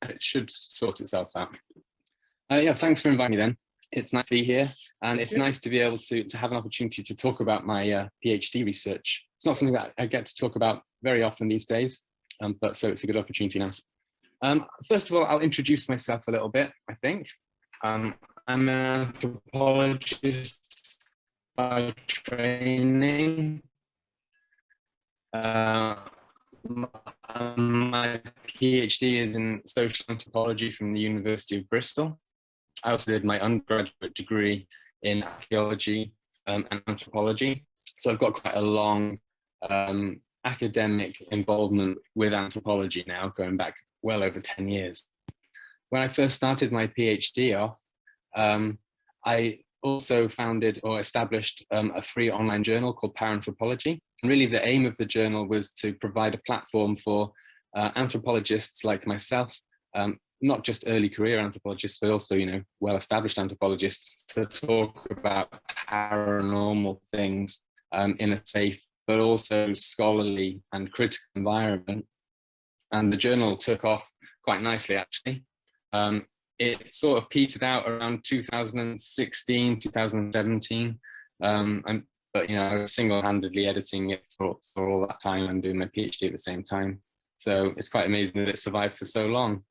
it should sort itself out. Yeah, thanks for inviting me then. It's nice to be here, and it's nice to be able to have an opportunity to talk about my PhD research. It's not something that I get to talk about very often these days, but so it's a good opportunity now. First of all, I'll introduce myself a little bit, I think. I'm an anthropologist by training. My PhD is in social anthropology from the University of Bristol. I also did my undergraduate degree in archaeology and anthropology. So I've got quite a long academic involvement with anthropology now, going back well over 10 years. When I first started my PhD off, I also founded or established a free online journal called Paranormal. And really the aim of the journal was to provide a platform for anthropologists like myself, not just early career anthropologists, but also, well-established anthropologists, to talk about paranormal things in a safe, but also scholarly and critical environment. And the journal took off quite nicely, actually. It sort of petered out around 2016, 2017. But I was single-handedly editing it for all that time and doing my PhD at the same time. So it's quite amazing that it survived for so long.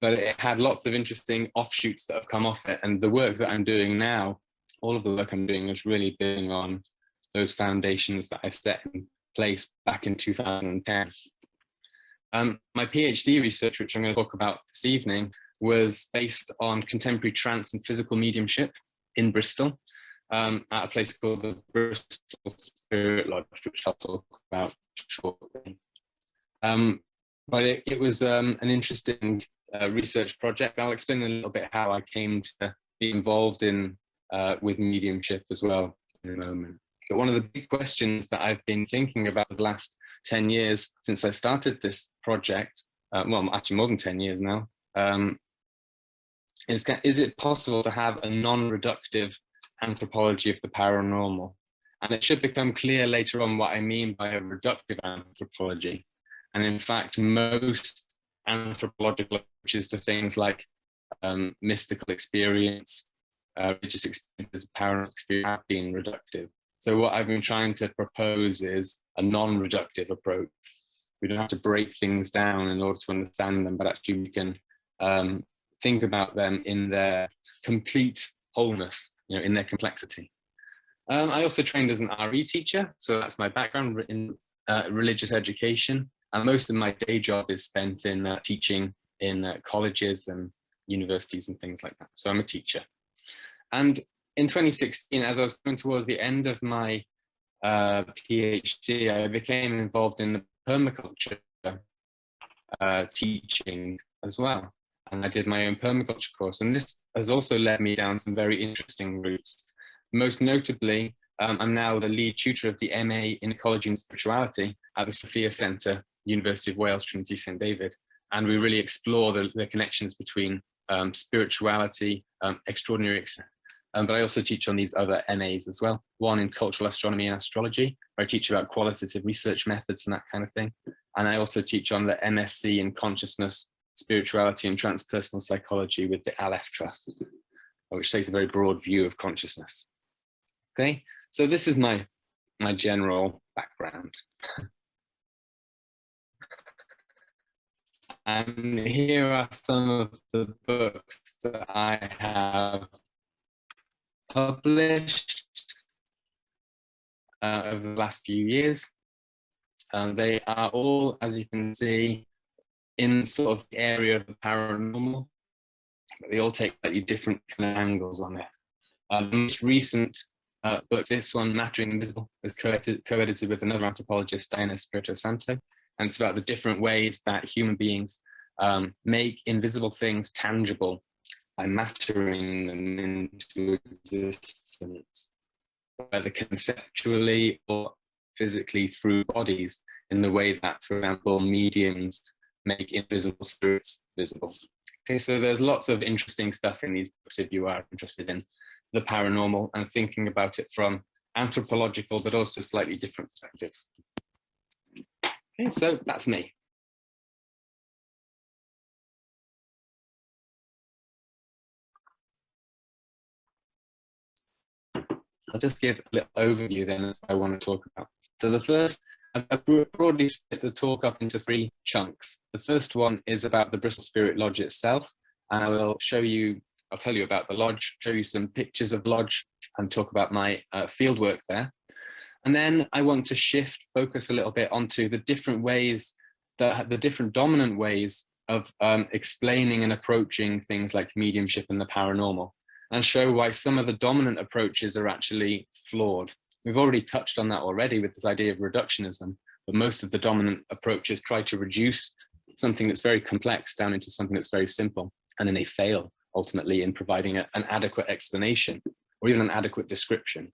But it had lots of interesting offshoots that have come off it. And the work that I'm doing now, all of the work I'm doing is really building on those foundations that I set in place back in 2010. My PhD research, which I'm going to talk about this evening, was based on contemporary trance and physical mediumship in Bristol, at a place called the Bristol Spirit Lodge, which I'll talk about shortly. But it was an interesting research project. I'll explain a little bit how I came to be involved in with mediumship as well in a moment. But one of the big questions that I've been thinking about for the last 10 years since I started this project, well, actually more than 10 years now, is it possible to have a non-reductive anthropology of the paranormal? And it should become clear later on what I mean by a reductive anthropology. And in fact, most anthropological approaches to things like mystical experience, religious experiences, paranormal experience have been reductive. So what I've been trying to propose is a non-reductive approach. We don't have to break things down in order to understand them, but actually we can think about them in their complete wholeness, in their complexity. I also trained as an RE teacher, so that's my background in religious education. And most of my day job is spent in teaching in colleges and universities and things like that. So I'm a teacher. And in 2016, as I was coming towards the end of my PhD, I became involved in the permaculture teaching as well. And I did my own permaculture course. And this has also led me down some very interesting routes. Most notably, I'm now the lead tutor of the MA in Ecology and Spirituality at the Sophia Centre, University of Wales, Trinity St David. And we really explore the connections between spirituality, extraordinary, but I also teach on these other MAs as well. One in cultural astronomy and astrology, where I teach about qualitative research methods and that kind of thing. And I also teach on the MSc in consciousness, spirituality and transpersonal psychology with the Aleph Trust, which takes a very broad view of consciousness. Okay, so this is my general background. And here are some of the books that I have published over the last few years. They are all, as you can see, in sort of the area of the paranormal, but they all take slightly different kind of angles on it. The most recent book, this one, Mattering Invisible, was co-edited with another anthropologist, Diana Spirito Santo, and it's about the different ways that human beings make invisible things tangible by mattering them into existence, whether conceptually or physically through bodies, in the way that, for example, mediums make invisible spirits visible. Okay, so there's lots of interesting stuff in these books if you are interested in the paranormal and thinking about it from anthropological, but also slightly different perspectives. Okay, so that's me. I'll just give a little overview then of what I want to talk about. So the first, I've broadly split the talk up into 3 chunks. The first one is about the Bristol Spirit Lodge itself, and I'll tell you about the lodge, show you some pictures of lodge, and talk about my fieldwork there. And then I want to focus a little bit onto the different ways, the different dominant ways of explaining and approaching things like mediumship and the paranormal, and show why some of the dominant approaches are actually flawed. We've already touched on that already with this idea of reductionism, but most of the dominant approaches try to reduce something that's very complex down into something that's very simple, and then they fail ultimately in providing an adequate explanation or even an adequate description.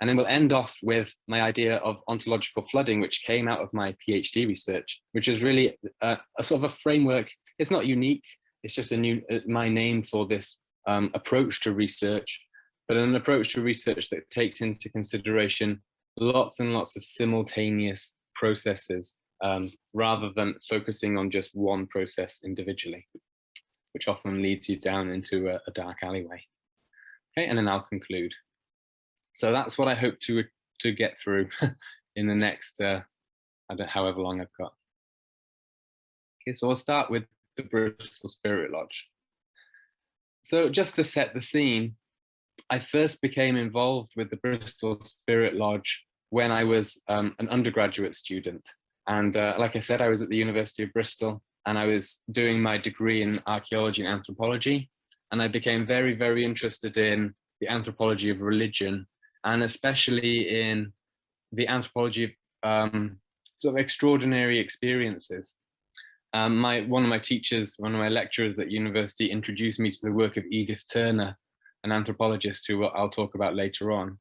And then we'll end off with my idea of ontological flooding, which came out of my PhD research, which is really a sort of a framework. It's not unique. It's just my name for this approach to research, but an approach to research that takes into consideration lots and lots of simultaneous processes, rather than focusing on just one process individually, which often leads you down into a dark alleyway. Okay, and then I'll conclude. So that's what I hope to get through in the next, however long I've got. Okay, so I'll start with the Bristol Spirit Lodge. So just to set the scene, I first became involved with the Bristol Spirit Lodge when I was an undergraduate student. And like I said, I was at the University of Bristol, and I was doing my degree in archaeology and anthropology. And I became very, very interested in the anthropology of religion, and especially in the anthropology of sort of extraordinary experiences. One of my lecturers at university introduced me to the work of Edith Turner, an anthropologist who I'll talk about later on.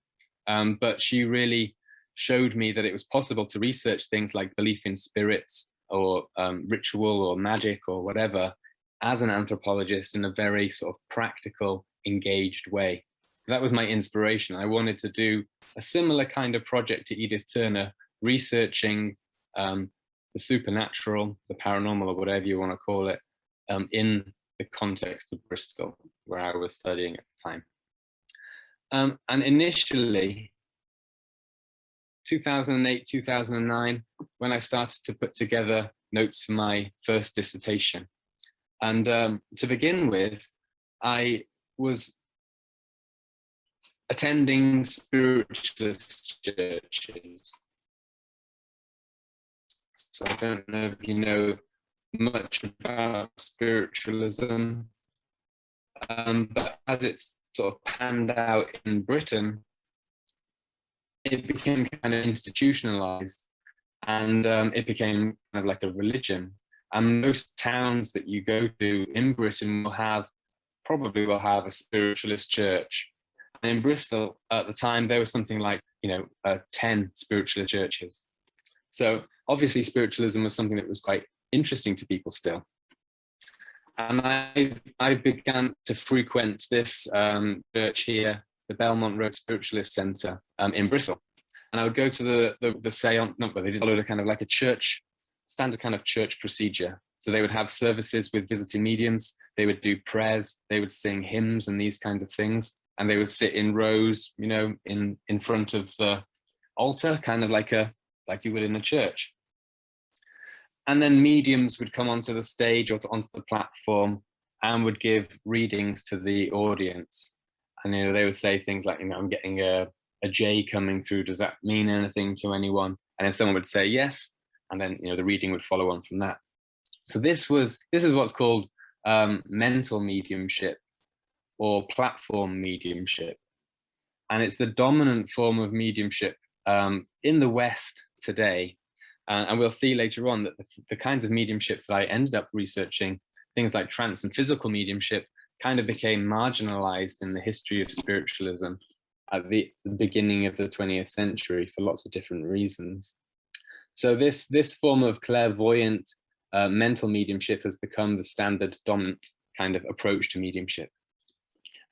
But she really showed me that it was possible to research things like belief in spirits or ritual or magic or whatever as an anthropologist in a very sort of practical, engaged way. So that was my inspiration. I wanted to do a similar kind of project to Edith Turner, researching the supernatural, the paranormal, or whatever you want to call it, in the context of Bristol, where I was studying at the time. And initially, 2008, 2009, when I started to put together notes for my first dissertation. And to begin with, I was attending spiritualist churches. So I don't know if you know much about spiritualism, but as it's sort of panned out in Britain, it became kind of institutionalized, and it became kind of like a religion. And most towns that you go to in Britain probably will have a spiritualist church. And in Bristol at the time, there was something like 10 spiritualist churches. So obviously spiritualism was something that was quite interesting to people still. And I began to frequent this church here, the Belmont Road Spiritualist Centre in Bristol. And I would go to the séance, they followed a kind of like a standard kind of church procedure. So they would have services with visiting mediums, they would do prayers, they would sing hymns and these kinds of things. And they would sit in rows, in front of the altar, kind of like you would in a church. And then mediums would come onto the stage or onto the platform and would give readings to the audience. And they would say things like, I'm getting a J coming through. Does that mean anything to anyone? And then someone would say yes, and then the reading would follow on from that. So this is what's called mental mediumship, or platform mediumship. And it's the dominant form of mediumship in the West today. And we'll see later on that the kinds of mediumship that I ended up researching, things like trance and physical mediumship, kind of became marginalized in the history of spiritualism at the beginning of the 20th century for lots of different reasons. So this form of clairvoyant mental mediumship has become the standard dominant kind of approach to mediumship.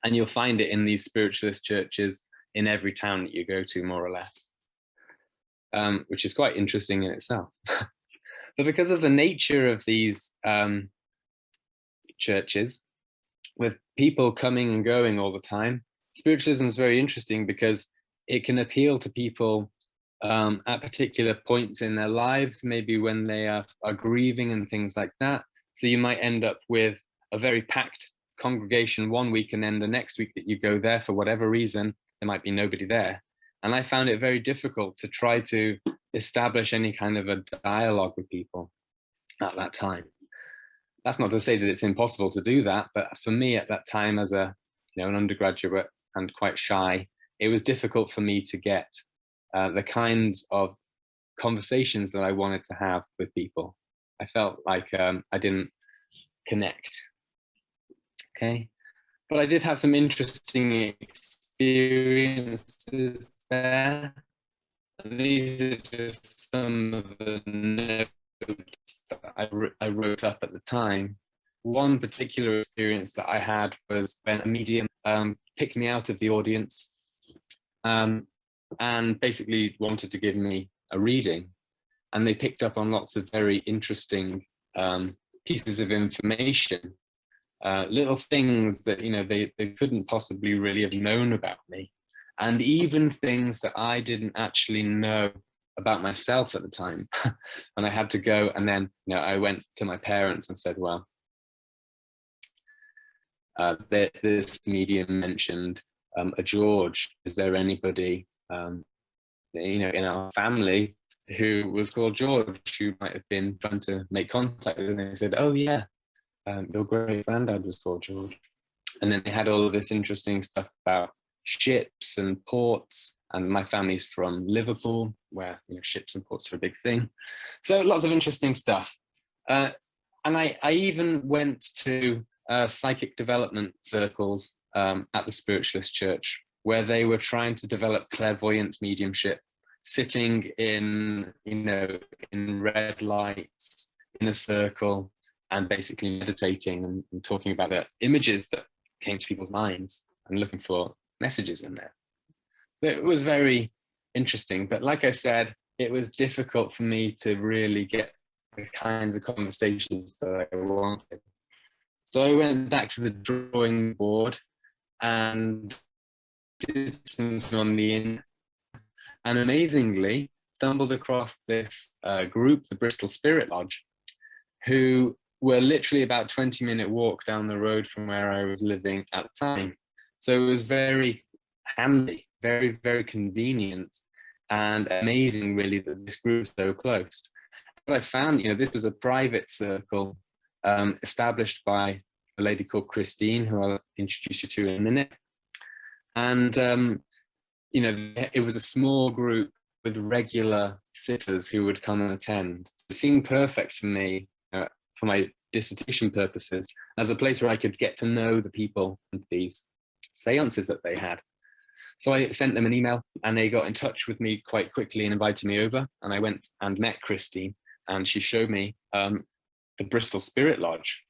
And you'll find it in these spiritualist churches in every town that you go to, more or less, which is quite interesting in itself. But because of the nature of these churches, with people coming and going all the time, spiritualism is very interesting because it can appeal to people at particular points in their lives, maybe when they are grieving and things like that. So you might end up with a very packed congregation one week, and then the next week that you go there, for whatever reason, there might be nobody there. And I found it very difficult to try to establish any kind of a dialogue with people at that time. That's not to say that it's impossible to do that, but for me at that time, as a an undergraduate and quite shy, it was difficult for me to get the kinds of conversations that I wanted to have with people. I felt like I didn't connect. Okay, but I did have some interesting experiences there. And these are just some of the notes that I wrote up at the time. One particular experience that I had was when a medium picked me out of the audience and basically wanted to give me a reading. And they picked up on lots of very interesting pieces of information, little things that they couldn't possibly really have known about me. And even things that I didn't actually know about myself at the time. And I had to go, and then I went to my parents and said, well, this medium mentioned a George. Is there anybody in our family who was called George, who might have been trying to make contact with? And they said, oh yeah, your great granddad was called George. And then they had all of this interesting stuff about ships and ports, and my family's from Liverpool, where ships and ports are a big thing. So lots of interesting stuff. And I even went to psychic development circles at the Spiritualist Church, where they were trying to develop clairvoyant mediumship, sitting in red lights in a circle and basically meditating and talking about the images that came to people's minds and looking for messages in there. So it was very interesting, but like I said, it was difficult for me to really get the kinds of conversations that I wanted. So I went back to the drawing board and did some on the internet, and amazingly stumbled across this group, the Bristol Spirit Lodge, who were literally about 20-minute walk down the road from where I was living at the time. So it was very handy, very, very convenient, and amazing really that this group was so close. But I found, this was a private circle established by a lady called Christine, who I'll introduce you to in a minute. And, it was a small group with regular sitters who would come and attend. It seemed perfect for me, for my dissertation purposes, as a place where I could get to know the people and these seances that they had. So I sent them an email, and they got in touch with me quite quickly and invited me over. And I went and met Christine, and she showed me the Bristol Spirit Lodge.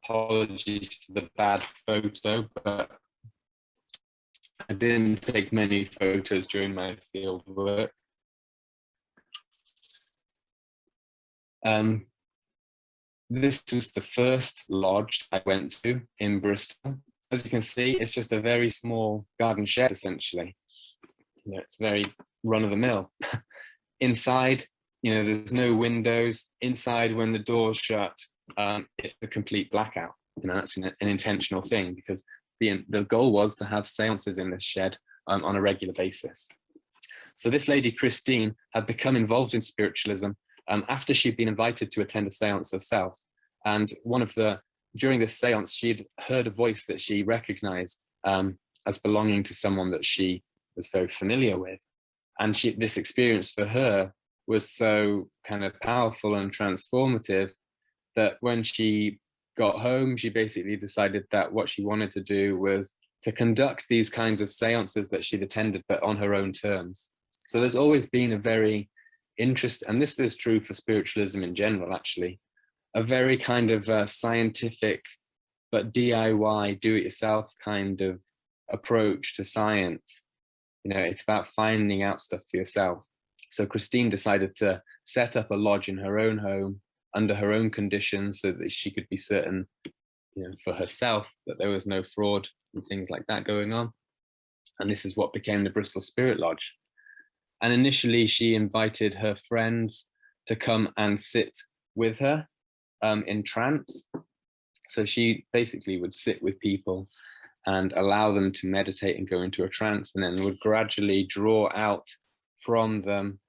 Apologies for the bad photo, but I didn't take many photos during my field work. This was the first lodge I went to in Bristol. As you can see, it's just a very small garden shed, essentially. It's very run-of-the-mill. Inside, there's no windows. Inside, when the door's shut, it's a complete blackout. That's an intentional thing, because the goal was to have seances in this shed on a regular basis. So this lady, Christine, had become involved in spiritualism after she'd been invited to attend a seance herself. And during this seance, she'd heard a voice that she recognized as belonging to someone that she was very familiar with. And this experience for her was so kind of powerful and transformative that when she got home, she basically decided that what she wanted to do was to conduct these kinds of seances that she'd attended, but on her own terms. So there's always been a very interest, and this is true for spiritualism in general, actually, a very kind of scientific but DIY, do-it-yourself kind of approach to science. It's about finding out stuff for yourself. So Christine decided to set up a lodge in her own home under her own conditions, so that she could be certain, for herself, that there was no fraud and things like that going on. And this is what became the Bristol Spirit Lodge. And initially, she invited her friends to come and sit with her in trance. So she basically would sit with people and allow them to meditate and go into a trance, and then would gradually draw out from them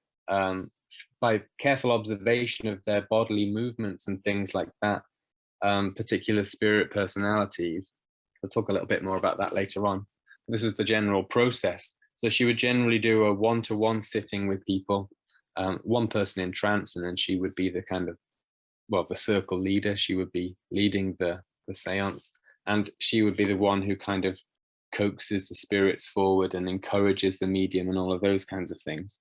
by careful observation of their bodily movements and things like that, particular spirit personalities. We'll talk a little bit more about that later on. This was the general process. So she would generally do a one-to-one sitting with people, one person in trance, and then she would be the kind of, well, the circle leader. She would be leading the seance, and she would be the one who kind of coaxes the spirits forward and encourages the medium and all of those kinds of things.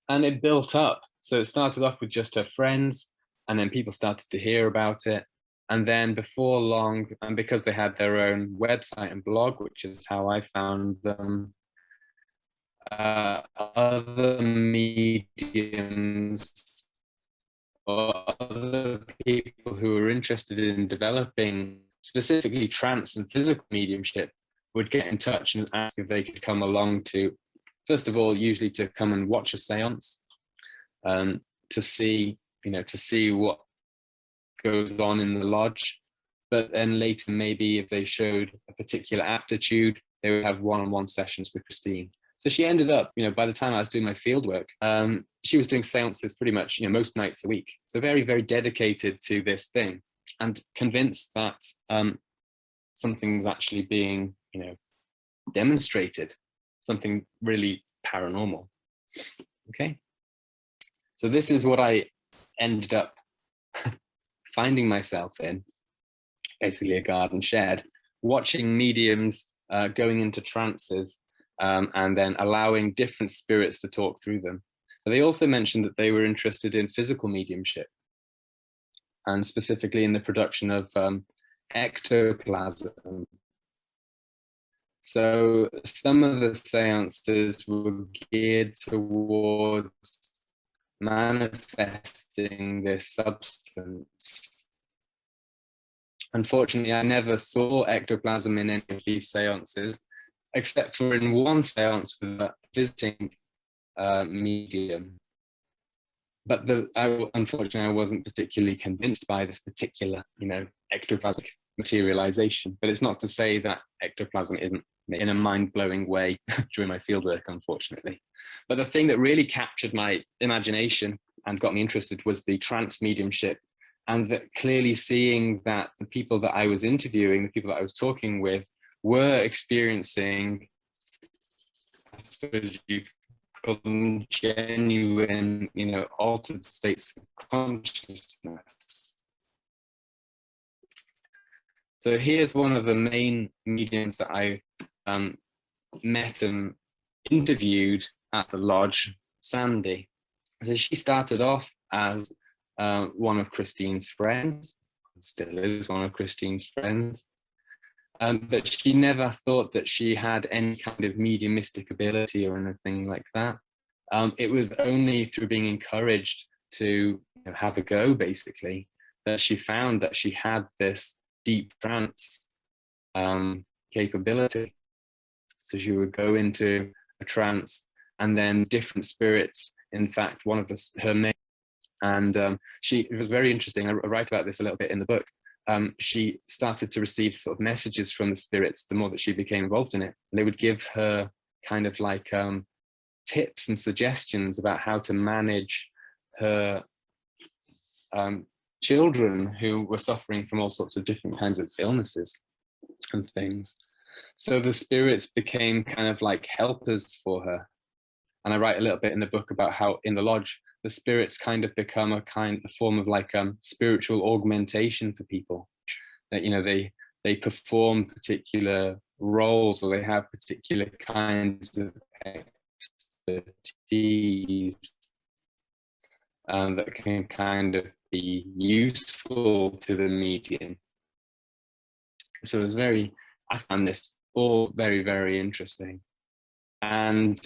And it built up. So it started off with just her friends, and then people started to hear about it. And then before long, and because they had their own website and blog, which is how I found them, other mediums or other people who were interested in developing specifically trance and physical mediumship would get in touch and ask if they could come along to, first of all, usually to come and watch a seance, to see what goes on in the lodge. But then later, maybe if they showed a particular aptitude, they would have one-on-one sessions with Christine. So she ended up, by the time I was doing my fieldwork, she was doing seances pretty much, most nights a week. So very, very dedicated to this thing, and convinced that something's actually being, demonstrated, something really paranormal. Okay. So this is what I ended up finding myself in, basically a garden shed, watching mediums going into trances, and then allowing different spirits to talk through them. But they also mentioned that they were interested in physical mediumship, and specifically in the production of ectoplasm. So some of the seances were geared towards manifesting this substance. Unfortunately, I never saw ectoplasm in any of these seances, except for in one seance with a visiting medium. But unfortunately, I wasn't particularly convinced by this particular, ectoplasmic materialization. But it's not to say that ectoplasm isn't in a mind-blowing way during my fieldwork, unfortunately. But the thing that really captured my imagination and got me interested was the trance mediumship, and that clearly seeing that the people that I was interviewing, the people that I was talking with, were experiencing, I suppose you call them genuine, altered states of consciousness. So here's one of the main mediums that I met and interviewed at the lodge, Sandy. So she started off as one of Christine's friends, still is one of Christine's friends, but she never thought that she had any kind of mediumistic ability or anything like that. It was only through being encouraged to have a go, basically, that she found that she had this deep trance capability. So she would go into a trance, and then different spirits, in fact, one of her main, and it was very interesting. I write about this a little bit in the book. She started to receive sort of messages from the spirits the more that she became involved in it. And they would give her kind of like tips and suggestions about how to manage her children who were suffering from all sorts of different kinds of illnesses and things. So the spirits became kind of like helpers for her. And I write a little bit in the book about how in the lodge, the spirits kind of become a form of like spiritual augmentation for people. That, they perform particular roles, or they have particular kinds of expertise that can kind of be useful to the medium. So I found this all very, very interesting. And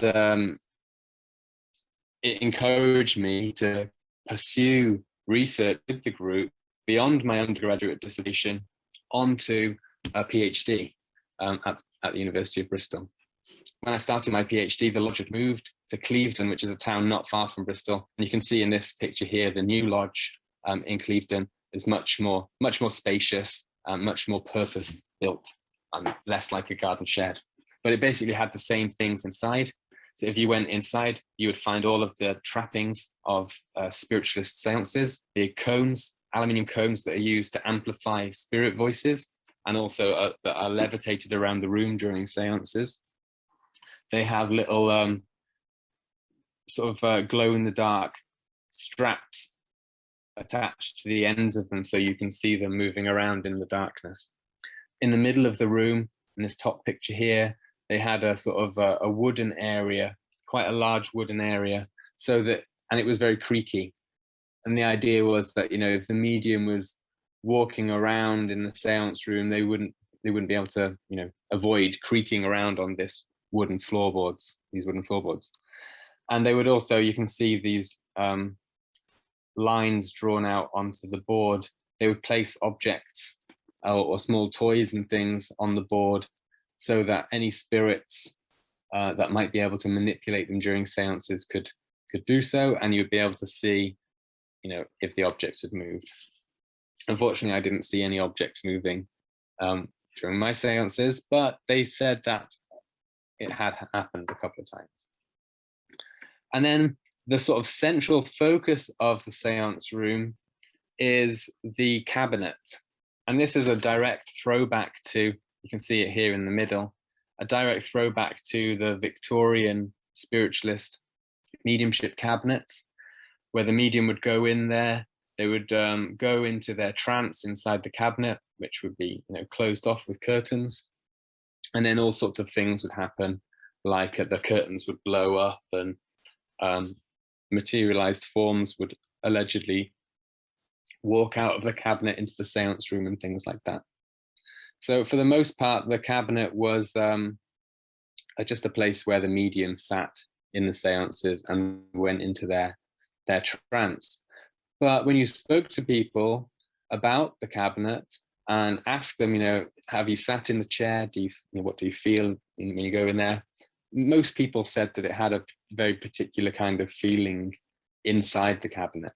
it encouraged me to pursue research with the group beyond my undergraduate dissertation onto a PhD. at the University of Bristol. When I started my PhD, the lodge had moved to Clevedon, which is a town not far from Bristol. And you can see in this picture here, the new lodge in Clevedon is much more spacious, much more purpose-built, less like a garden shed. But it basically had the same things inside. So if you went inside, you would find all of the trappings of spiritualist seances, the cones, aluminium cones that are used to amplify spirit voices, and also that are levitated around the room during seances. They have little sort of glow-in-the-dark straps attached to the ends of them, so you can see them moving around in the darkness. In the middle of the room, in this top picture here, they had a sort of a wooden area, quite a large wooden area, and it was very creaky. And the idea was that, you know, if the medium was walking around in the seance room, they wouldn't be able to, you know, avoid creaking around on these wooden floorboards. And they would also, you can see these lines drawn out onto the board. They would place objects or small toys and things on the board so that any spirits that might be able to manipulate them during seances could do so, and you'd be able to see, you know, if the objects had moved. Unfortunately, I didn't see any objects moving during my seances, but they said that it had happened a couple of times. And then the sort of central focus of the seance room is the cabinet. And this is a direct throwback to, you can see it here in the middle, a direct throwback to the Victorian spiritualist mediumship cabinets, where the medium would go in there, they would go into their trance inside the cabinet, which would be, you know, closed off with curtains. And then all sorts of things would happen, like the curtains would blow up and materialized forms would allegedly walk out of the cabinet into the seance room and things like that. So for the most part, the cabinet was just a place where the medium sat in the seances and went into their trance. But when you spoke to people about the cabinet and asked them, you know, have you sat in the chair? What do you feel when you go in there? Most people said that it had a very particular kind of feeling inside the cabinet,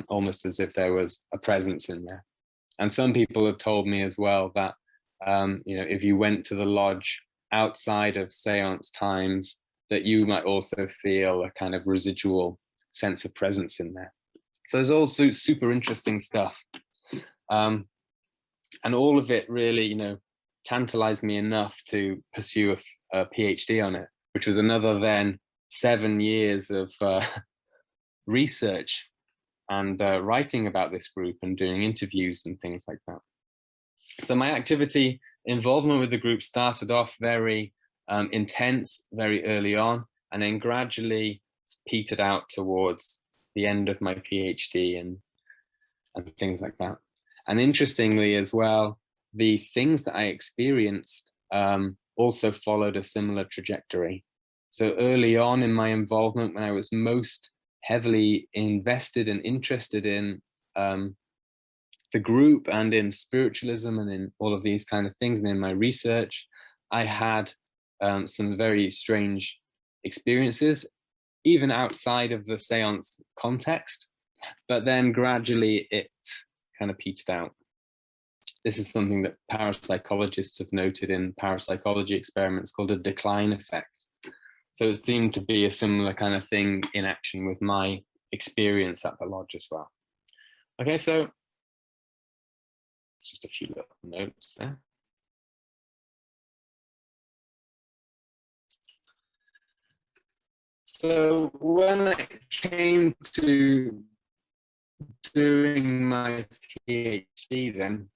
almost as if there was a presence in there. And some people have told me as well that, you know, if you went to the lodge outside of seance times, that you might also feel a kind of residual sense of presence in there. So there's also super interesting stuff. And all of it really, you know, tantalized me enough to pursue a PhD on it, which was another then 7 years of research and writing about this group and doing interviews and things like that. So my involvement with the group started off very intense very early on, and then gradually petered out towards the end of my PhD and things like that. And interestingly as well, the things that I experienced also followed a similar trajectory. So early on in my involvement, when I was most heavily invested and interested in the group and in spiritualism and in all of these kind of things, and in my research, I had some very strange experiences, even outside of the seance context, but then gradually it kind of petered out. This is something that parapsychologists have noted in parapsychology experiments called a decline effect. So it seemed to be a similar kind of thing in action with my experience at the lodge as well. Okay, so it's just a few little notes there. So when it came to doing my PhD then,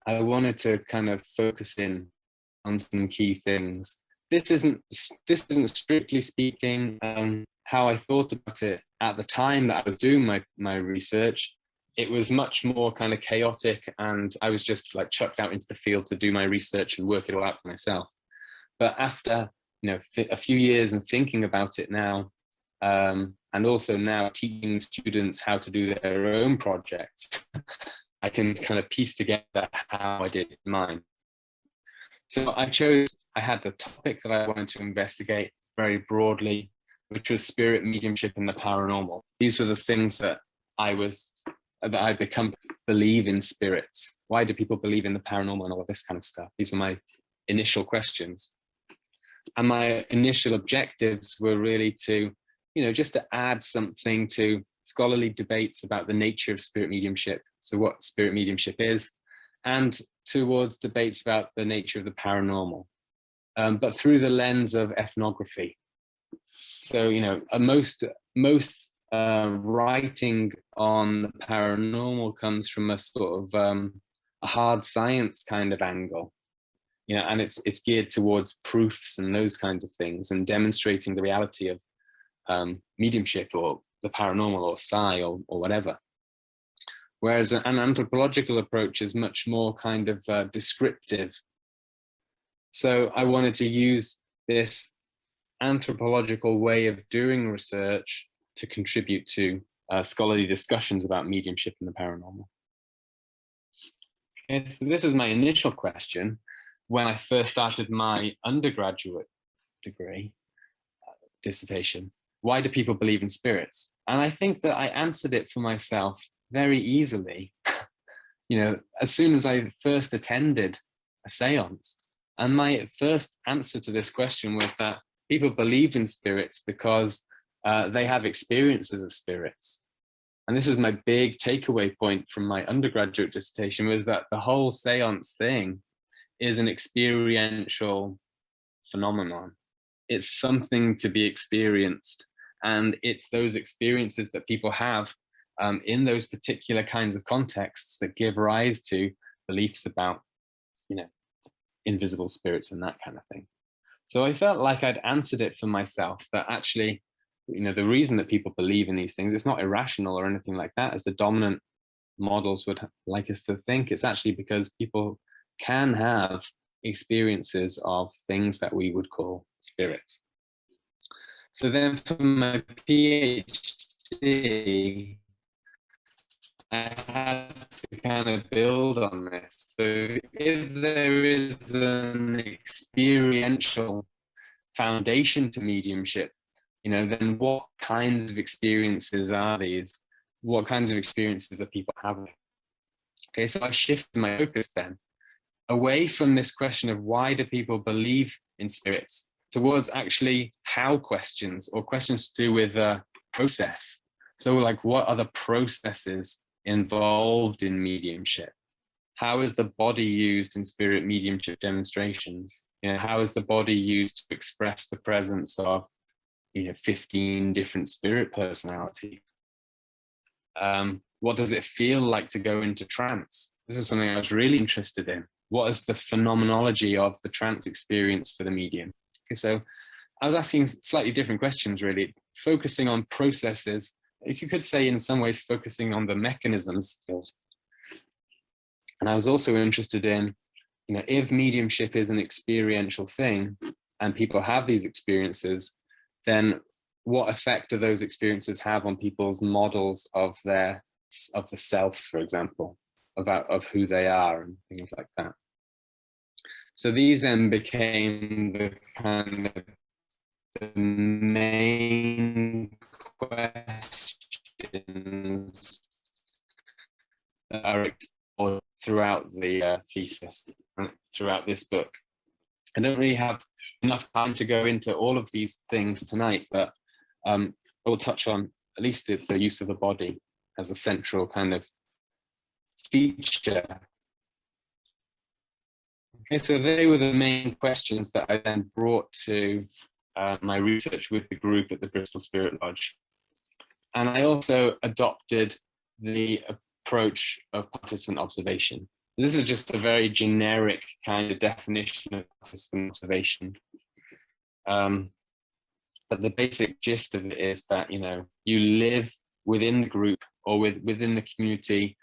I wanted to kind of focus in on some key things. This isn't strictly speaking how I thought about it at the time that I was doing my research. It was much more kind of chaotic, and I was just like chucked out into the field to do my research and work it all out for myself. But after, you know, a few years and thinking about it now, and also now teaching students how to do their own projects, I can kind of piece together how I did mine. So I had the topic that I wanted to investigate very broadly, which was spirit, mediumship, and the paranormal. These were the things that I become believe in spirits. Why do people believe in the paranormal and all of this kind of stuff? These were my initial questions. And my initial objectives were really to, just to add something to scholarly debates about the nature of spirit mediumship, so what spirit mediumship is, and towards debates about the nature of the paranormal, but through the lens of ethnography. So, most writing on the paranormal comes from a sort of a hard science kind of angle, and it's geared towards proofs and those kinds of things, and demonstrating the reality of mediumship or the paranormal or psi or whatever. Whereas an anthropological approach is much more kind of descriptive. So I wanted to use this anthropological way of doing research to contribute to scholarly discussions about mediumship and the paranormal. Okay, so this was my initial question when I first started my undergraduate degree dissertation. Why do people believe in spirits? And I think that I answered it for myself very easily, as soon as I first attended a séance. And my first answer to this question was that people believe in spirits because they have experiences of spirits. And this was my big takeaway point from my undergraduate dissertation, was that the whole séance thing is an experiential phenomenon. It's something to be experienced. And it's those experiences that people have in those particular kinds of contexts that give rise to beliefs about, invisible spirits and that kind of thing. So I felt like I'd answered it for myself, that actually, the reason that people believe in these things, it's not irrational or anything like that, as the dominant models would like us to think. It's actually because people can have experiences of things that we would call spirits. So then for my PhD, I had to kind of build on this. So if there is an experiential foundation to mediumship, then what kinds of experiences are these? What kinds of experiences are people having? Okay, so I shifted my focus then away from this question of why do people believe in spirits towards actually how questions, or questions to do with process. So like, what are the processes involved in mediumship? How is the body used in spirit mediumship demonstrations? How is the body used to express the presence of 15 different spirit personalities? What does it feel like to go into trance? This is something I was really interested in. What is the phenomenology of the trance experience for the medium? Okay, so I was asking slightly different questions, really, focusing on processes, if you could say in some ways focusing on the mechanisms. And I was also interested in, if mediumship is an experiential thing and people have these experiences, then what effect do those experiences have on people's models of the self, for example, of who they are and things like that. So these then became the kind of the main questions that are explored throughout the thesis, throughout this book. I don't really have enough time to go into all of these things tonight, but I will touch on at least the use of the body as a central kind of feature. Okay, so they were the main questions that I then brought to my research with the group at the Bristol Spirit Lodge. And I also adopted the approach of participant observation. This is just a very generic kind of definition of participant observation. But the basic gist of it is that, you live within the group or within the community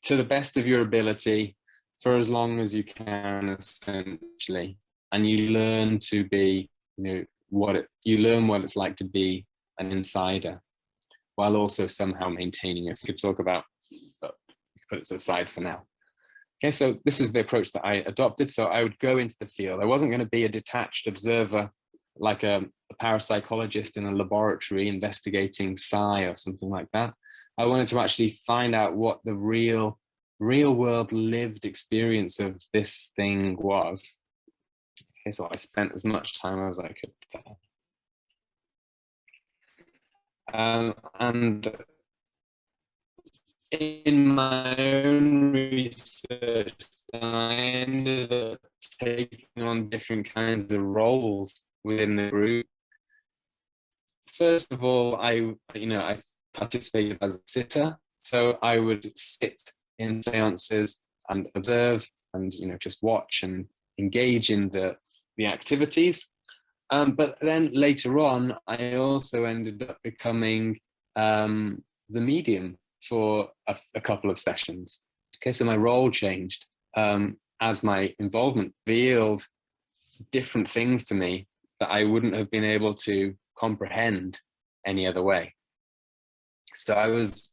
to the best of your ability for as long as you can, essentially. And you learn to be, you learn what it's like to be an insider while also somehow maintaining it. So we could talk about, but we could put it aside for now. Okay, so this is the approach that I adopted. So I would go into the field. I wasn't going to be a detached observer like a parapsychologist in a laboratory investigating psi or something like that. I wanted to actually find out what the real world lived experience of this thing was. Okay, so I spent as much time as I could there. And in my own research, I ended up taking on different kinds of roles within the group. First of all, I participated as a sitter, so I would sit in seances and observe and just watch and engage in the activities. But then later on, I also ended up becoming the medium for a couple of sessions. Okay, so my role changed as my involvement revealed different things to me that I wouldn't have been able to comprehend any other way. So I was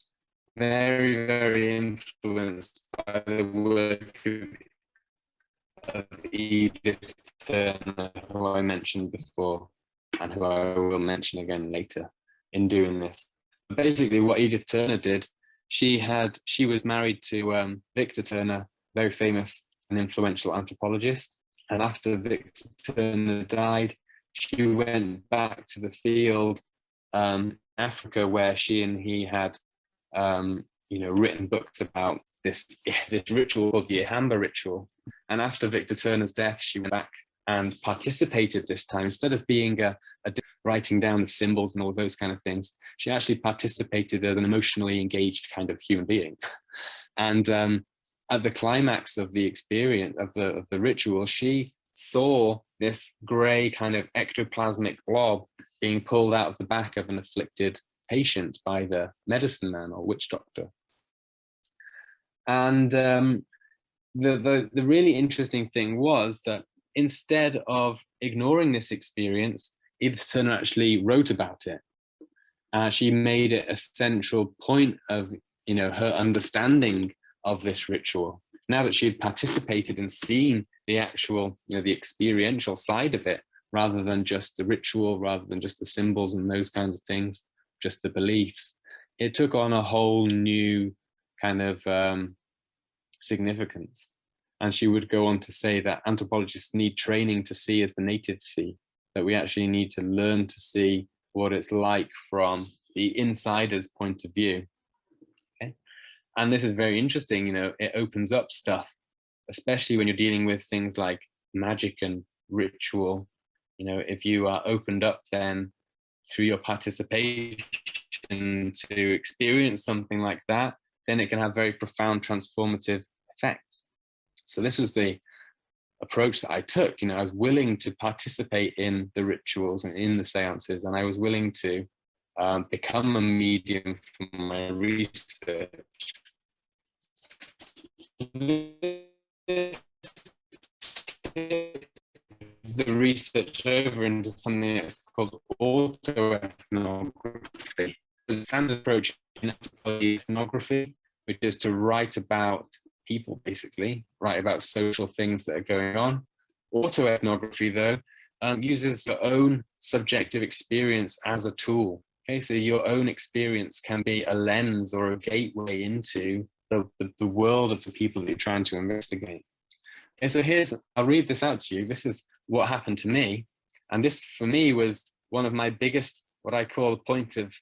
very, very influenced by the work of Edith Turner, who I mentioned before, and who I will mention again later in doing this. Basically, what Edith Turner did, she was married to Victor Turner, very famous and influential anthropologist. And after Victor Turner died, she went back to the field, Africa, where she and he had, written books about this ritual called the Ihamba ritual. And after Victor Turner's death, she went back and participated this time. Instead of being writing down the symbols and all those kind of things, she actually participated as an emotionally engaged kind of human being. And at the climax of the experience of the ritual, she saw this gray kind of ectoplasmic blob being pulled out of the back of an afflicted patient by the medicine man or witch doctor. And the really interesting thing was that instead of ignoring this experience, Edith Turner actually wrote about it. She made it a central point of her understanding of this ritual. Now that she had participated and seen the actual, the experiential side of it, rather than just the ritual, rather than just the symbols and those kinds of things, just the beliefs, it took on a whole new kind of significance. And she would go on to say that anthropologists need training to see as the natives see, that we actually need to learn to see what it's like from the insider's point of view. Okay? And this is very interesting, it opens up stuff, especially when you're dealing with things like magic and ritual. If you are opened up then through your participation to experience something like that, then it can have very profound transformative effects. So this was the approach that I took. I was willing to participate in the rituals and in the seances, and I was willing to become a medium for my research. The research over into something that's called autoethnography. The standard approach in ethnography, which is to write about people, basically, write about social things that are going on. Autoethnography, though, uses your own subjective experience as a tool. Okay, so your own experience can be a lens or a gateway into the world of the people that you're trying to investigate. Okay, so I'll read this out to you. This is what happened to me. And this, for me, was one of my biggest, what I call a point of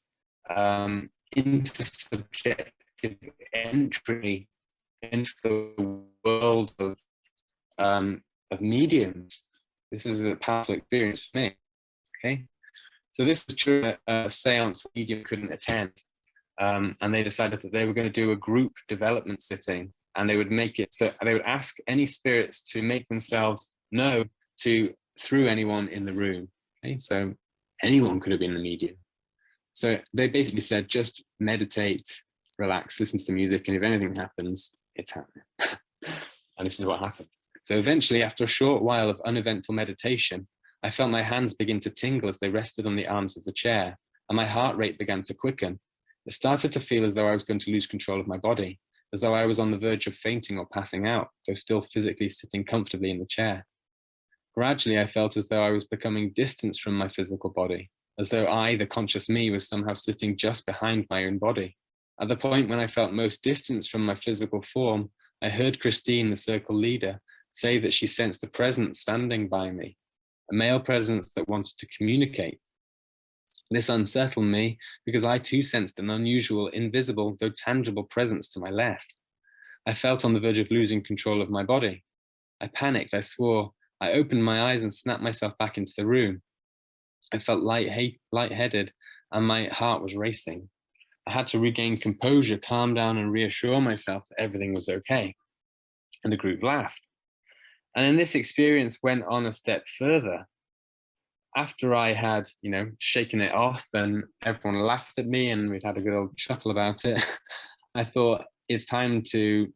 intersubjective entry into the world of mediums. This is a powerful experience for me. Okay, so this was during a seance medium couldn't attend, and they decided that they were going to do a group development sitting, and they would make it so they would ask any spirits to make themselves known through anyone in the room. Okay, so anyone could have been the medium. So they basically said, just meditate, relax, listen to the music, and if anything happens, it's happening. And this is what happened. So eventually, after a short while of uneventful meditation, I felt my hands begin to tingle as they rested on the arms of the chair, and my heart rate began to quicken. It started to feel as though I was going to lose control of my body, as though I was on the verge of fainting or passing out, though still physically sitting comfortably in the chair. Gradually, I felt as though I was becoming distanced from my physical body, as though I, the conscious me, was somehow sitting just behind my own body. At the point when I felt most distanced from my physical form, I heard Christine, the circle leader, say that she sensed a presence standing by me, a male presence that wanted to communicate. This unsettled me because I too sensed an unusual, invisible, though tangible presence to my left. I felt on the verge of losing control of my body. I panicked, I swore. I opened my eyes and snapped myself back into the room. I felt lightheaded and my heart was racing. I had to regain composure, calm down and reassure myself that everything was okay. And the group laughed. And then this experience went on a step further. After I had, shaken it off and everyone laughed at me and we'd had a good old chuckle about it, I thought it's time to,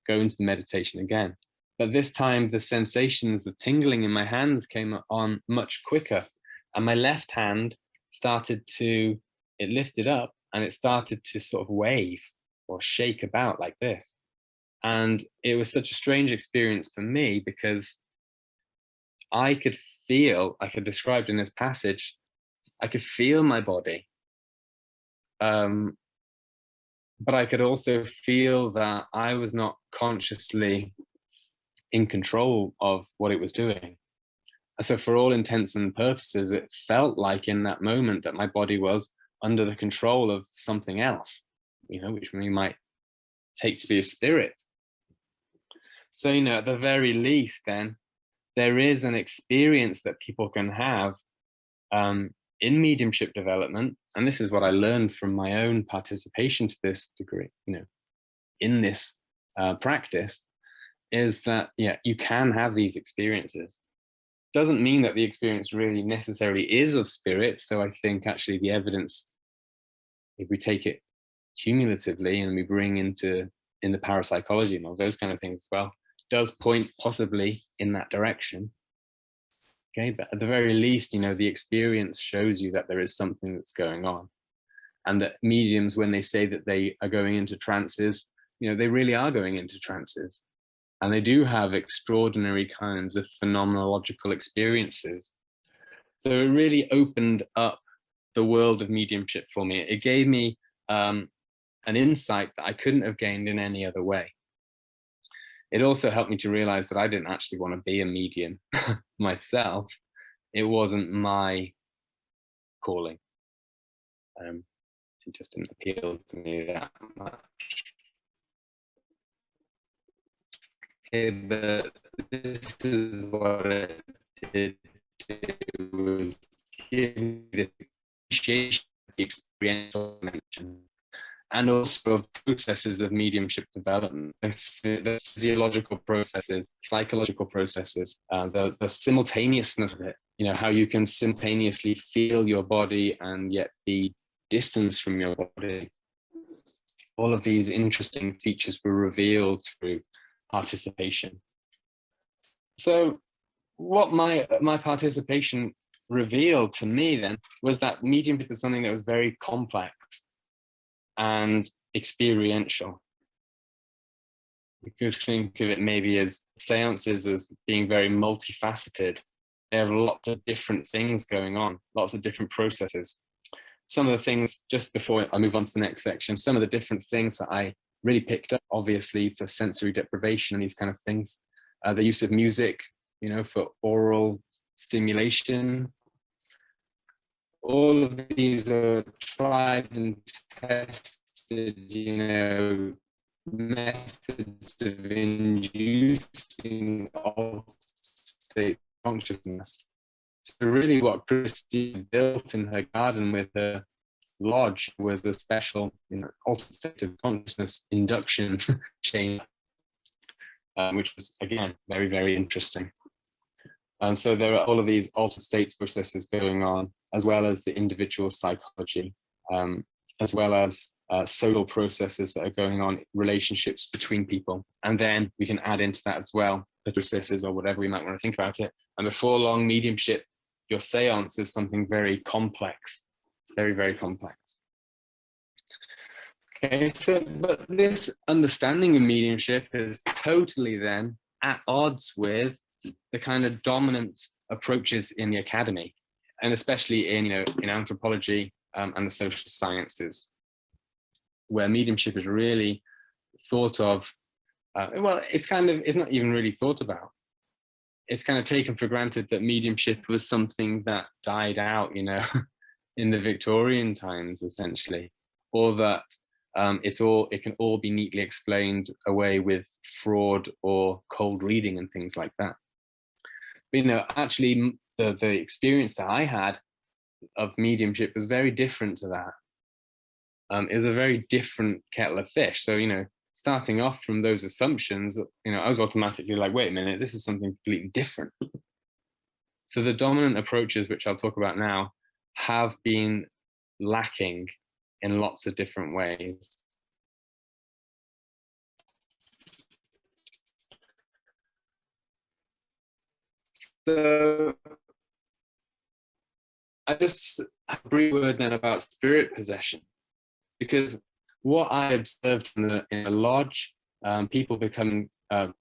go into the meditation again. But this time the sensations of tingling in my hands came on much quicker. And my left hand it lifted up and it started to sort of wave or shake about like this. And it was such a strange experience for me because I could feel, like I described in this passage, I could feel my body. But I could also feel that I was not consciously in control of what it was doing. So for all intents and purposes, it felt like in that moment that my body was under the control of something else, which we might take to be a spirit. So, at the very least, then, there is an experience that people can have in mediumship development. And this is what I learned from my own participation to this degree, in this practice, is that, you can have these experiences. Doesn't mean that the experience really necessarily is of spirits, though I think actually the evidence, if we take it cumulatively and we bring in the parapsychology and all those kind of things as well, does point possibly in that direction. Okay, but at the very least, the experience shows you that there is something that's going on. And that mediums, when they say that they are going into trances, they really are going into trances. And they do have extraordinary kinds of phenomenological experiences. So it really opened up the world of mediumship for me. It gave me an insight that I couldn't have gained in any other way. It also helped me to realize that I didn't actually want to be a medium myself. It wasn't my calling. It just didn't appeal to me that much. Okay, but this is what it did. It was give me this appreciation of the experiential dimension, and also of processes of mediumship development, the physiological processes, psychological processes, the simultaneousness of it, how you can simultaneously feel your body and yet be distanced from your body. All of these interesting features were revealed through participation. So what my participation revealed to me then was that mediumship is something that was very complex and experiential. You could think of it maybe as seances as being very multifaceted. They have lots of different things going on, lots of different processes. Some of the things, just before I move on to the next section, some of the different things that I really picked up, obviously, for sensory deprivation and these kind of things. The use of music, for oral stimulation. All of these are tried and tested, methods of inducing altered state consciousness. So really what Christine built in her garden with her lodge was a special altered state of consciousness induction chamber, which was, again, very, very interesting. So there are all of these altered states processes going on, as well as the individual psychology, as well as social processes that are going on, relationships between people. And then we can add into that as well, the processes or whatever we might want to think about it. And before long, mediumship, your seance is something very complex, very, very complex. Okay, so but this understanding of mediumship is totally then at odds with the kind of dominant approaches in the academy, and especially in in anthropology and the social sciences, where mediumship is really thought of. Well, it's not even really thought about. It's kind of taken for granted that mediumship was something that died out, in the Victorian times, essentially, or that it can all be neatly explained away with fraud or cold reading and things like that. But actually, the experience that I had of mediumship was very different to that. It was a very different kettle of fish. So starting off from those assumptions, I was automatically like, wait a minute, this is something completely different. So the dominant approaches, which I'll talk about now, have been lacking in lots of different ways. So I just have a brief word then about spirit possession, because what I observed in the lodge, people becoming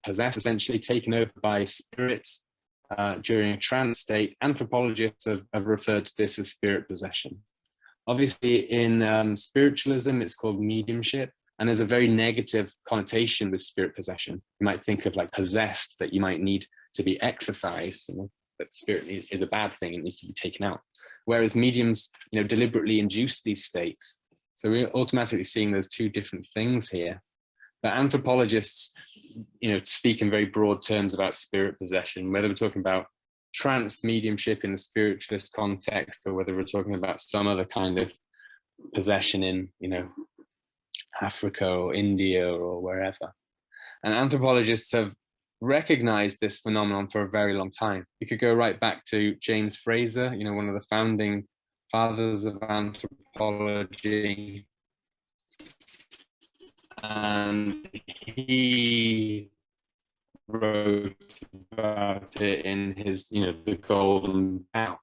possessed, essentially taken over by spirits during a trance state. Anthropologists have referred to this as spirit possession. Obviously, in spiritualism, it's called mediumship, and there's a very negative connotation with spirit possession. You might think of like possessed, that you might need to be exorcised, that spirit is a bad thing, it needs to be taken out. Whereas mediums, deliberately induce these states. So we're automatically seeing those two different things here. But anthropologists, speak in very broad terms about spirit possession, whether we're talking about trance mediumship in the spiritualist context, or whether we're talking about some other kind of possession in, Africa or India or wherever. And anthropologists have recognized this phenomenon for a very long time. You could go right back to James Fraser, one of the founding fathers of anthropology. And he wrote about it in his, The Golden Bough.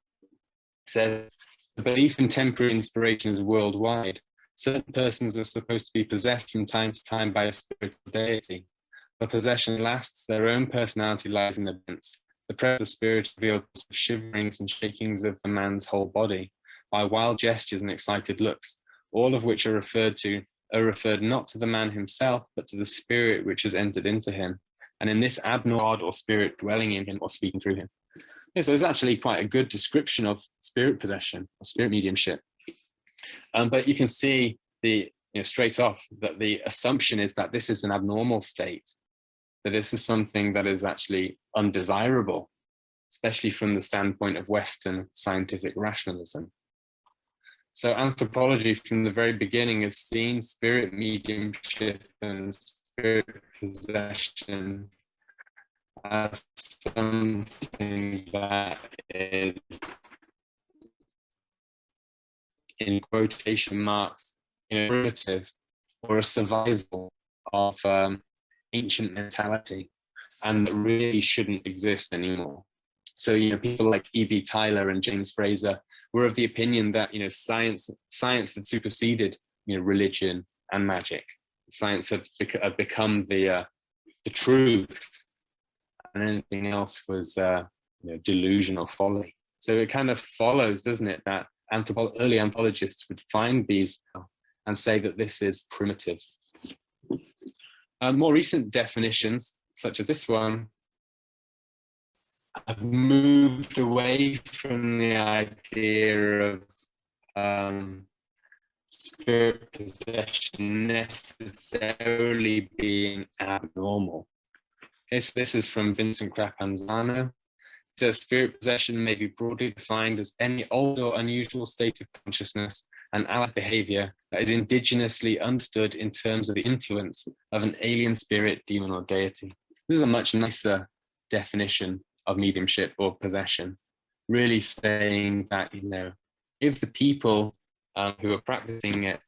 He said, the belief in temporary inspiration is worldwide. Certain persons are supposed to be possessed from time to time by a spiritual deity. The possession lasts, their own personality lies in the events. The presence of spirit reveals shiverings and shakings of the man's whole body by wild gestures and excited looks, all of which are referred not to the man himself, but to the spirit which has entered into him, and in this abnormal God or spirit dwelling in him or speaking through him. So it's actually quite a good description of spirit possession or spirit mediumship. But you can see straight off that the assumption is that this is an abnormal state, that this is something that is actually undesirable, especially from the standpoint of Western scientific rationalism. So anthropology from the very beginning has seen spirit mediumship and spirit possession as something that is, in quotation marks, primitive or a survival of ancient mentality, and that really shouldn't exist anymore. So people like E.B. Tyler and James Fraser were of the opinion that science had superseded religion and magic. Science had become the truth, and anything else was delusion or folly. So it kind of follows, doesn't it, that early anthropologists would find these and say that this is primitive. More recent definitions, such as this one, have moved away from the idea of spirit possession necessarily being abnormal. Okay, so this is from Vincent Crapanzano. So spirit possession may be broadly defined as any old or unusual state of consciousness and allied behavior that is indigenously understood in terms of the influence of an alien spirit, demon, or deity. This is a much nicer definition of mediumship or possession, really saying that, if the people who are practicing it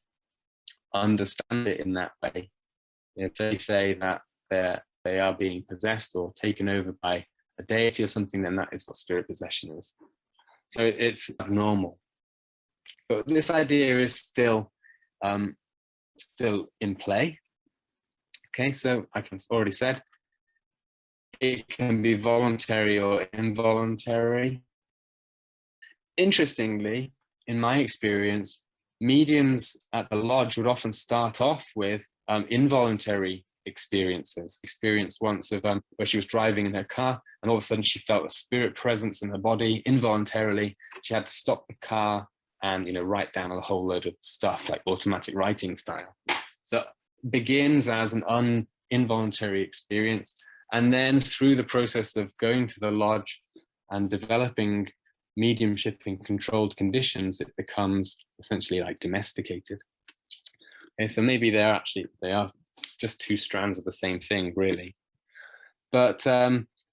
understand it in that way, if they say that they are being possessed or taken over by a deity or something, then that is what spirit possession is. So it's abnormal. But this idea is still still in play. Okay, so I can already said it can be voluntary or involuntary. Interestingly, in my experience, mediums at the lodge would often start off with involuntary experiences. Experience once of where she was driving in her car, and all of a sudden she felt a spirit presence in her body. Involuntarily, she had to stop the car and, you know, write down a whole load of stuff, like automatic writing style. So begins as an involuntary experience, and then through the process of going to the lodge and developing mediumship in controlled conditions, it becomes essentially like domesticated. Okay, so maybe they are just two strands of the same thing, really. But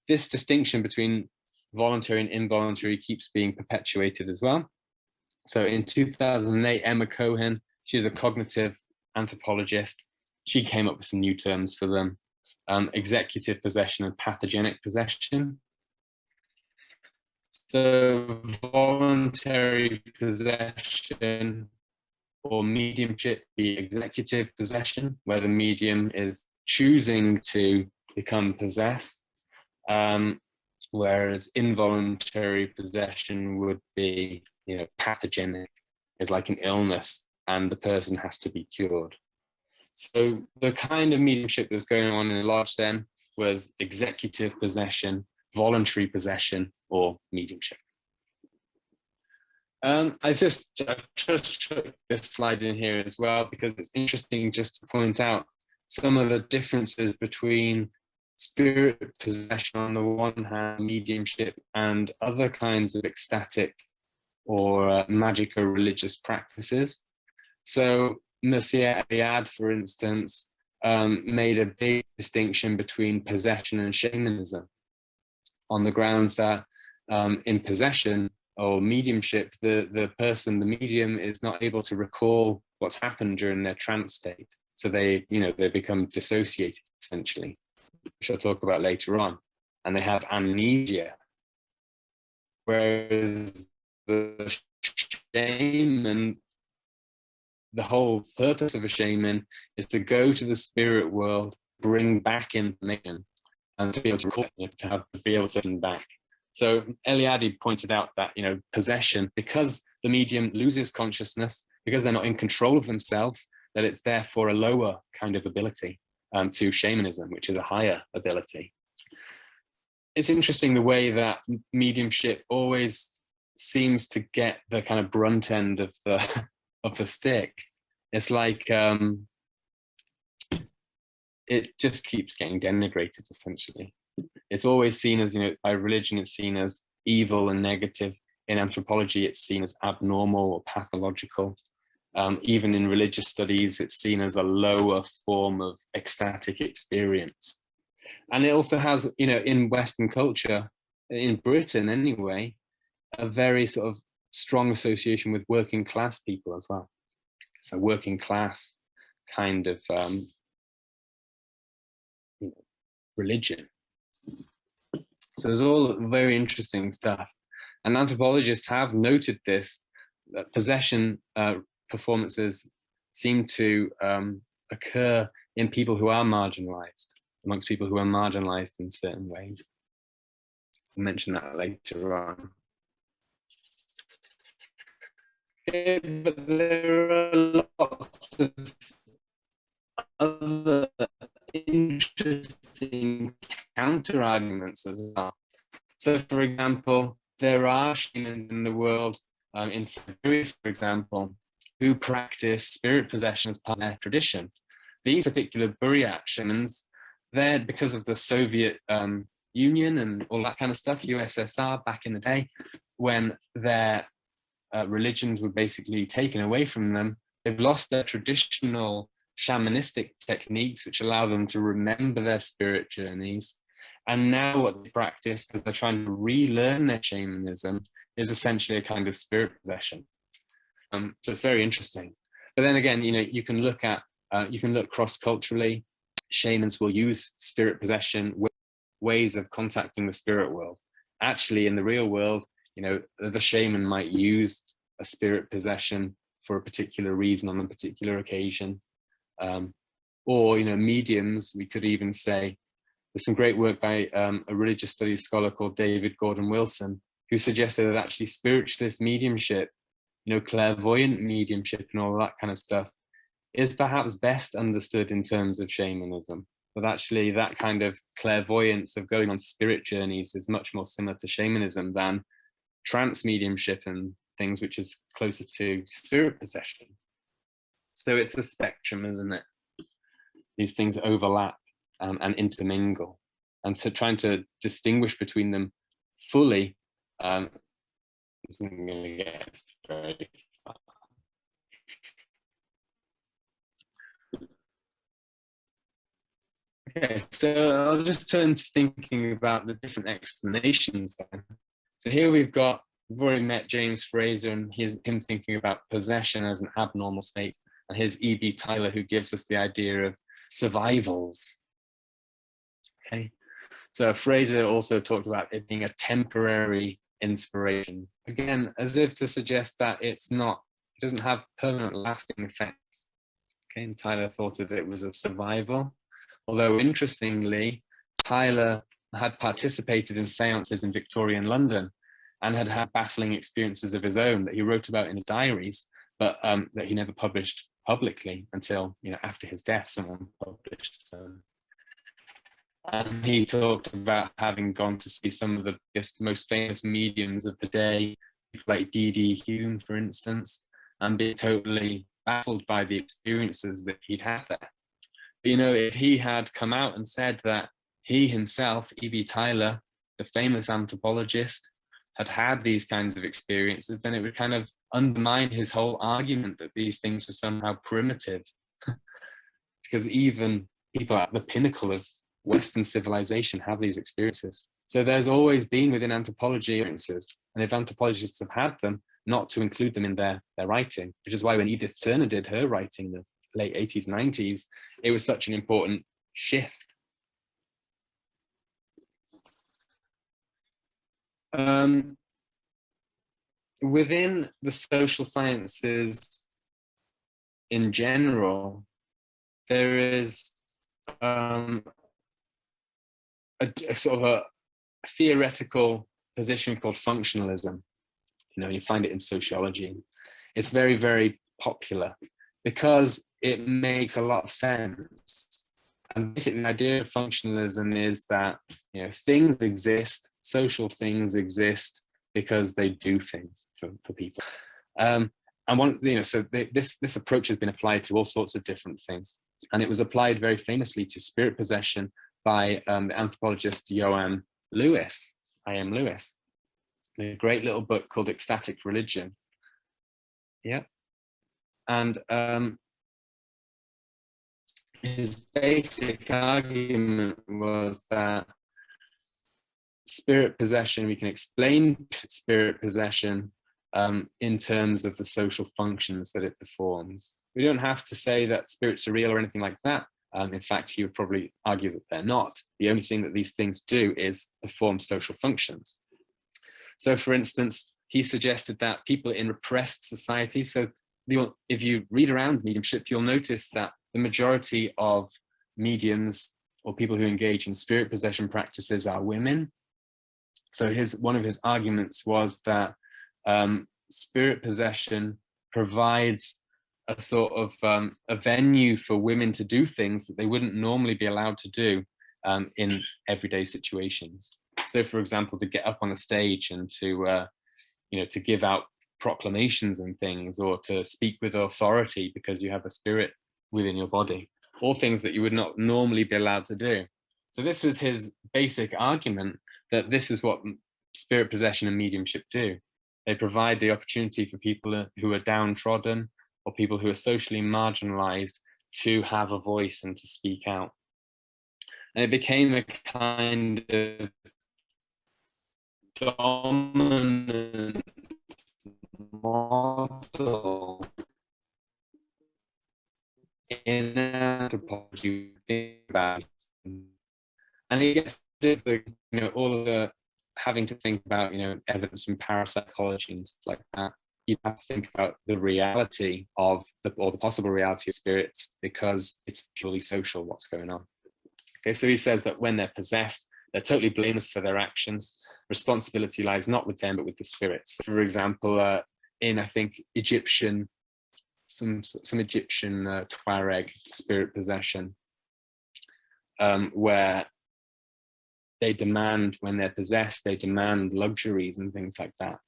this distinction between voluntary and involuntary keeps being perpetuated as well. So in 2008, Emma Cohen, she's a cognitive anthropologist. She came up with some new terms for them: executive possession and pathogenic possession. So voluntary possession or mediumship be executive possession, where the medium is choosing to become possessed, whereas involuntary possession would be, you know, pathogenic, is like an illness and the person has to be cured. So the kind of mediumship that was going on in the lodge then was executive possession, voluntary possession, or mediumship. I just took this slide in here as well because it's interesting just to point out some of the differences between spirit possession on the one hand, mediumship, and other kinds of ecstatic or magic or religious practices. So Monsieur Eliade, for instance, made a big distinction between possession and shamanism on the grounds that in possession or mediumship, the person, the medium, is not able to recall what's happened during their trance state. So they become dissociated, essentially, which I'll talk about later on. And they have amnesia. Whereas the shaman, the whole purpose of a shaman is to go to the spirit world, bring back information, and to be able to record it, to be able to come back. So Eliade pointed out that, you know, possession, because the medium loses consciousness, because they're not in control of themselves, that it's therefore a lower kind of ability to shamanism, which is a higher ability. It's interesting the way that mediumship always seems to get the kind of brunt end of the stick. It's like it just keeps getting denigrated, essentially. It's always seen as, you know, by religion, it's seen as evil and negative. In anthropology, it's seen as abnormal or pathological. Even in religious studies, it's seen as a lower form of ecstatic experience. And it also has, you know, in Western culture, in Britain anyway, a very sort of strong association with working class people as well. So working class kind of religion. So there's all very interesting stuff. And anthropologists have noted this, that possession performances seem to occur in people who are marginalized, amongst people who are marginalized in certain ways. I'll mention that later on. But there are lots of other interesting counter arguments as well. So, for example, there are shamans in the world, in Siberia, for example, who practice spirit possession as part of their tradition. These particular Buryat shamans, they're, because of the Soviet Union and all that kind of stuff, USSR back in the day, when their religions were basically taken away from them, they've lost their traditional shamanistic techniques, which allow them to remember their spirit journeys. And now what they practice, because they're trying to relearn their shamanism, is essentially a kind of spirit possession. So it's very interesting. But then again, you know, you can look cross-culturally. Shamans will use spirit possession with ways of contacting the spirit world. Actually, in the real world, you know, the shaman might use a spirit possession for a particular reason on a particular occasion. Or, mediums, we could even say. There's some great work by a religious studies scholar called David Gordon Wilson, who suggested that actually spiritualist mediumship, clairvoyant mediumship and all that kind of stuff is perhaps best understood in terms of shamanism. But actually that kind of clairvoyance of going on spirit journeys is much more similar to shamanism than trance mediumship and things, which is closer to spirit possession. So it's a spectrum, isn't it? These things overlap and intermingle. And to trying to distinguish between them fully isn't going to get very far. Okay, so I'll just turn to thinking about the different explanations then. So here we've already met James Fraser and him thinking about possession as an abnormal state, and here's E.B. Tyler, who gives us the idea of survivals. Okay, so Fraser also talked about it being a temporary inspiration, again, as if to suggest that it doesn't have permanent lasting effects. Okay, and Tyler thought that it was a survival. Although interestingly, Tyler had participated in séances in Victorian London and had had baffling experiences of his own that he wrote about in his diaries, but that he never published publicly until after his death. Someone published them. And he talked about having gone to see some of the most famous mediums of the day, like D.D. Hume, for instance, and being totally baffled by the experiences that he'd had there. If he had come out and said that he himself, E.B. Tyler, the famous anthropologist, had these kinds of experiences, then it would kind of undermine his whole argument that these things were somehow primitive. Because even people at the pinnacle of Western civilization have these experiences. So there's always been within anthropology experiences, and if anthropologists have had them, not to include them in their writing, which is why when Edith Turner did her writing, the late 80s, 90s, it was such an important shift. Within the social sciences in general, there is a sort of a theoretical position called functionalism. You find it in sociology. It's very, very popular because it makes a lot of sense. And basically the idea of functionalism is that things exist, social things exist because they do things for people. And this approach has been applied to all sorts of different things. And it was applied very famously to spirit possession by the anthropologist I.M. Lewis, a great little book called Ecstatic Religion. Yeah. And his basic argument was that spirit possession, we can explain spirit possession in terms of the social functions that it performs. We don't have to say that spirits are real or anything like that. In fact, he would probably argue that they're not. The only thing that these things do is perform social functions. So, for instance, he suggested that people in repressed societies, if you read around mediumship, you'll notice that the majority of mediums or people who engage in spirit possession practices are women. So one of his arguments was that spirit possession provides a sort of a venue for women to do things that they wouldn't normally be allowed to do in everyday situations. So, for example, to get up on a stage and to give out proclamations and things, or to speak with authority because you have a spirit within your body, all things that you would not normally be allowed to do. So this was his basic argument, that this is what spirit possession and mediumship do. They provide the opportunity for people who are downtrodden or people who are socially marginalized to have a voice and to speak out. And it became a kind of dominant model in anthropology. And it gets all of the having to think about evidence from parapsychology and stuff like that. you have to think about the reality of or the possible reality of spirits, because it's purely social what's going on. Okay, so he says that when they're possessed, they're totally blameless for their actions. Responsibility lies not with them, but with the spirits. For example, in, I think, Egyptian, some Egyptian Tuareg spirit possession, where they demand, when they're possessed, they demand luxuries and things like that.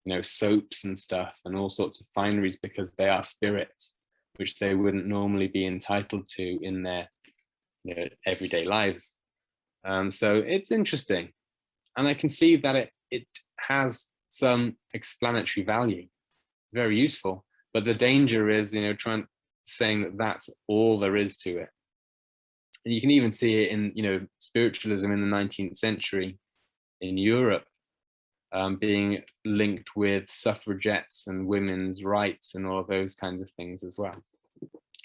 You know, soaps and stuff and all sorts of fineries, because they are spirits, which they wouldn't normally be entitled to in their everyday lives. So it's interesting. And I can see that it has some explanatory value. It's very useful. But the danger is, saying that that's all there is to it. And you can even see it in, spiritualism in the 19th century in Europe, being linked with suffragettes and women's rights and all of those kinds of things as well.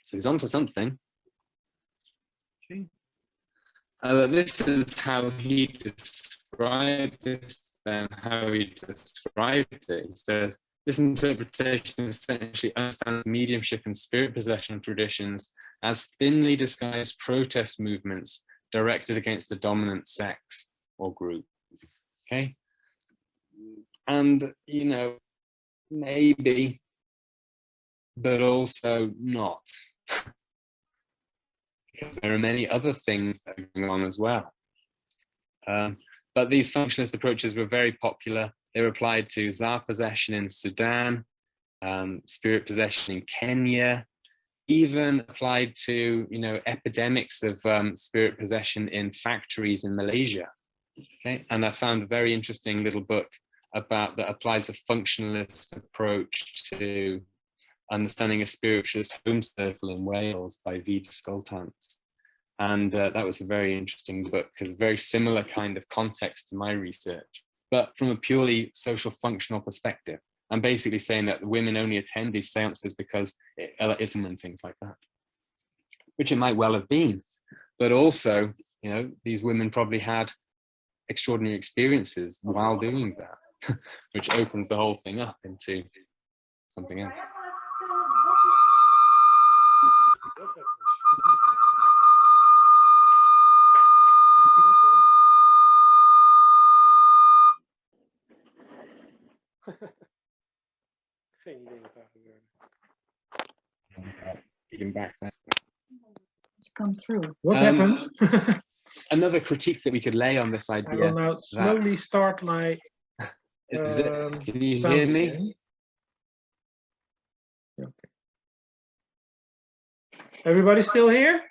So he's onto something. This is how he described this, then how he described it. He says, this interpretation essentially understands mediumship and spirit possession traditions as thinly disguised protest movements directed against the dominant sex or group. Okay? And, maybe, but also not. Because there are many other things that are going on as well. But these functionalist approaches were very popular. They were applied to Tsar possession in Sudan, spirit possession in Kenya, even applied to, epidemics of spirit possession in factories in Malaysia. Okay, and I found a very interesting little book that applies a functionalist approach to understanding a spiritualist home circle in Wales by V. Skultans. And that was a very interesting book, because a very similar kind of context to my research, but from a purely social functional perspective. I'm basically saying that women only attend these seances because it's and things like that, which it might well have been. But also, these women probably had extraordinary experiences while doing that, which opens the whole thing up into something else. Geen idee wat daar gebeurde. You can back that. It's come through. What happened? Another critique that we could lay on this I idea. will now slowly start my. Can you hear me? Again. Okay. Everybody still here?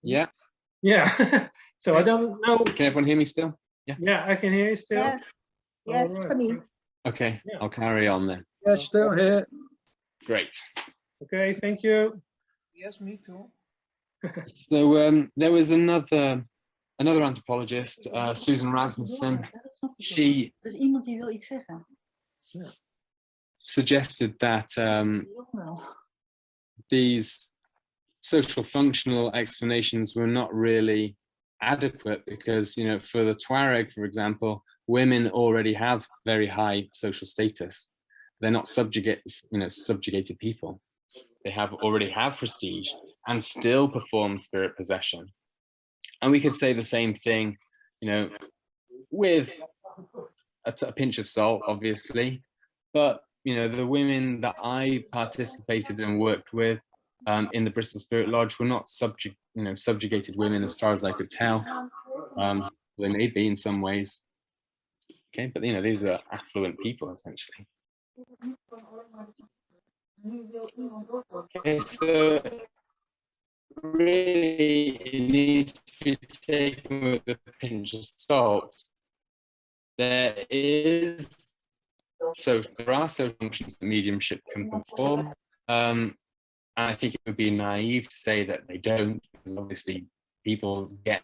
Yeah. Yeah. So I don't know. Can everyone hear me still? Yeah. Yeah, I can hear you still. Yes, yes, All right. for me. Okay, Yeah. I'll carry on then. Yeah, still here. Great. Okay, thank you. Yes, me too. So there was another anthropologist, Susan Rasmussen. She Dus iemand die wil iets zeggen. suggested that these social functional explanations were not really adequate, because for the Tuareg, for example, women already have very high social status. They're not subjugated people. They already have prestige and still perform spirit possession. And we could say the same thing, with a pinch of salt, obviously. But the women that I participated and worked with in the Bristol Spirit Lodge were not subjugated women, as far as I could tell. They may be in some ways. Okay, but these are affluent people essentially. Okay, so really it needs to be taken with a pinch of salt. There are social functions that mediumship can perform. And I think it would be naive to say that they don't, because obviously people get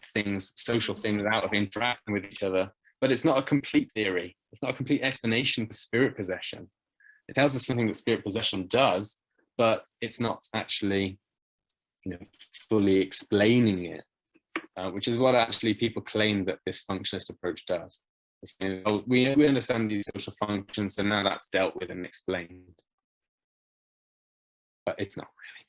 social things out of interacting with each other. But it's not a complete theory. It's not a complete explanation for spirit possession. It tells us something that spirit possession does, but it's not actually fully explaining it, which is what actually people claim that this functionalist approach does. It's saying, oh, we understand these social functions, so now that's dealt with and explained. But it's not really.